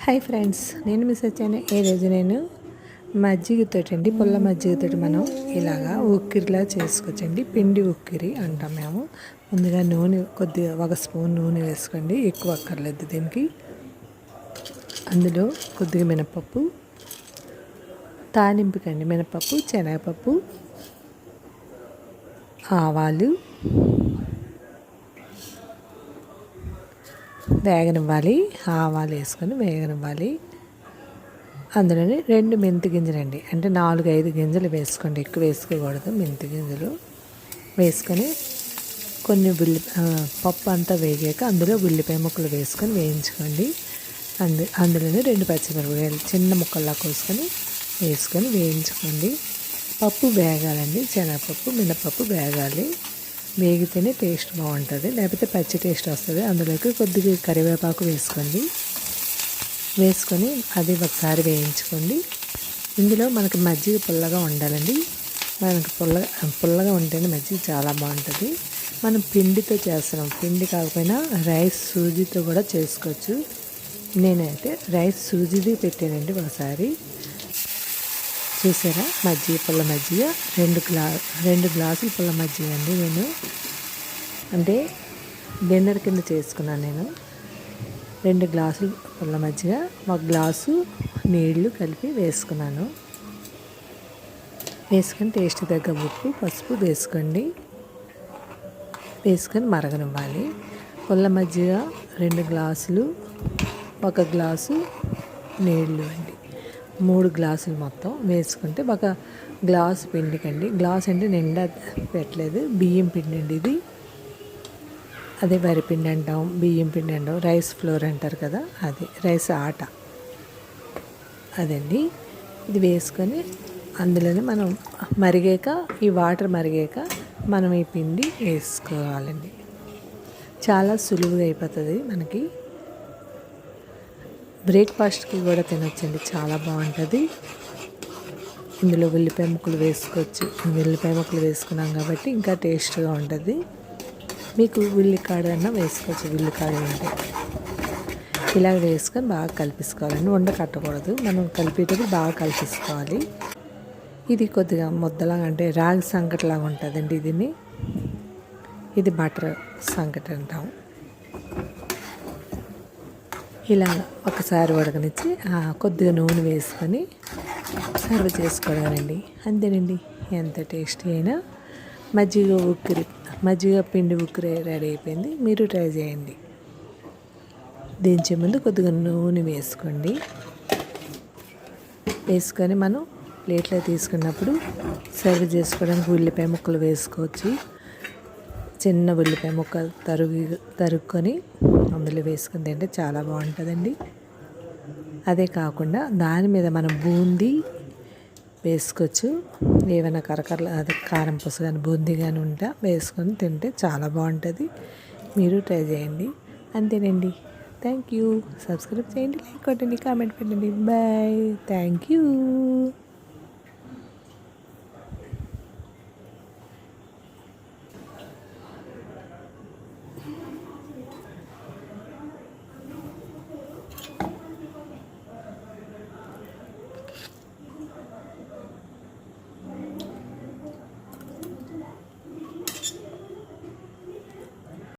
Hi friends, నేను miss వచ్చాను. ఈరోజు నేను మజ్జిగతోటి పుల్ల మజ్జిగతోటి మనం ఇలాగా ఉక్కిరిలా చేసుకోవచ్చండి. పిండి ఉక్కిరి అంటాం మేము. ముందుగా నూనె కొద్దిగా 1 స్పూన్ నూనె వేసుకోండి, ఎక్కువ అక్కర్లేదు దీనికి. అందులో కొద్దిగా మినపప్పు, తాలింపుకండి మినపప్పు, శనగపప్పు, ఆవాలు వేగనివ్వాలి. ఆవాలు వేసుకొని వేగనివ్వాలి. అందులోని 2 మెంతి గింజలండి, అంటే 4-5 గింజలు వేసుకోండి, ఎక్కువ వేసుకోకూడదు. మెంతి గింజలు వేసుకొని కొన్ని పప్పు అంతా వేగాక అందులో ఉల్లిపాయ ముక్కలు వేసుకొని వేయించుకోండి. అందులోనే 2 పచ్చిమిరపకాయలు చిన్న ముక్కల్లా కోసుకొని వేసుకొని వేయించుకోండి. పప్పు వేగాలండి, శనగపప్పు మినపప్పు వేగాలి. వేగితేనే టేస్ట్ బాగుంటుంది, లేకపోతే పచ్చి టేస్ట్ వస్తుంది. అందులోకి కొద్దిగా కరివేపాకు వేసుకొని అది ఒకసారి వేయించుకోండి. ఇందులో మనకి మజ్జిగ పుల్లగా ఉండాలండి. మనకి పుల్లగా ఉంటేనే మజ్జిగ చాలా బాగుంటుంది. మనం పిండితో చేస్తున్నాం, పిండి కాకపోయినా రైస్ సూజీతో కూడా చేసుకోవచ్చు. నేనైతే రైస్ సూజీది పెట్టానండి ఒకసారి. చూసారా, మజ్జిగ పుల్ల మజ్జిగ 2 గ్లాసులు పుల్ల మజ్జిగ అండి. నేను అంటే డిన్నర్ కింద చేసుకున్నాను. నేను 2 గ్లాసులు పుల్ల మజ్జిగ, 1 గ్లాసు నీళ్లు కలిపి వేసుకున్నాను. వేసుకొని టేస్ట్ తగ్గ ఉప్పు పసుపు వేసుకోండి. వేసుకొని మరగనివ్వాలి. పుల్ల మజ్జిగ 2 గ్లాసులు, 1 గ్లాసు నీళ్లు అండి, 3 గ్లాసులు మొత్తం వేసుకుంటే 1 గ్లాసు పిండికండి. గ్లాస్ అంటే నిండా పెట్టలేదు, బియ్యం పిండి అండి ఇది. అదే వరిపిండి అంటాం, బియ్యం పిండి అంటాం, రైస్ ఫ్లోర్ అంటారు కదా, అది రైస్ ఆట అదండి. ఇది వేసుకొని అందులోనే మనం మరిగాక, ఈ వాటర్ మరిగాక మనం ఈ పిండి వేసుకోవాలండి. చాలా సులువుగా అయిపోతుంది మనకి. బ్రేక్ఫాస్ట్కి కూడా తినొచ్చండి, చాలా బాగుంటుంది. ఇందులో ఉల్లిపాయ ముక్కలు వేసుకోవచ్చు. ఉల్లిపాయ ముక్కలు వేసుకున్నాం కాబట్టి ఇంకా టేస్ట్గా ఉంటుంది. మీకు ఉల్లికాడన్నా వేసుకోవచ్చు, ఉల్లికాడ ఉంటే. ఇలా వేసుకొని బాగా కలిపేసుకోవాలండి, ఉండ కట్టకూడదు. మనం కలిపేటప్పుడు బాగా కలిపేసుకోవాలి. ఇది కొద్దిగా ముద్దలాగా, అంటే రాగి సంకటలాగా ఉంటుందండి. ఇది బటర్ సంకట అంటాం. ఇలా ఒకసారి ఉడకనిచ్చి కొద్దిగా నూనె వేసుకొని సర్వ్ చేసుకోవడానండి. అంతేనండి, ఎంత టేస్టీ అయినా మజ్జిగ పిండి ఉక్కిరి రెడీ అయిపోయింది. మీరు ట్రై చేయండి. దించే ముందు కొద్దిగా నూనె వేసుకోండి. వేసుకొని మనం ప్లేట్లో తీసుకున్నప్పుడు సర్వ్ చేసుకోవడానికి ఉల్లిపాయ ముక్కలు వేసుకోవచ్చు. చిన్న ఉల్లిపాయ ముక్క తరుక్కొని అందులో వేసుకుని తింటే చాలా బాగుంటుందండి. అదే కాకుండా దాని మీద మనం బూందీ వేసుకోవచ్చు. ఏమైనా అదే కారం పూస కానీ బూందీ కానీ ఉంటే వేసుకొని తింటే చాలా బాగుంటుంది. మీరు ట్రై చేయండి. అంతేనండి. Thank you. సబ్స్క్రైబ్ చేయండి, లైక్ కొట్టండి, కామెంట్ పెట్టండి. బాయ్. Thank you.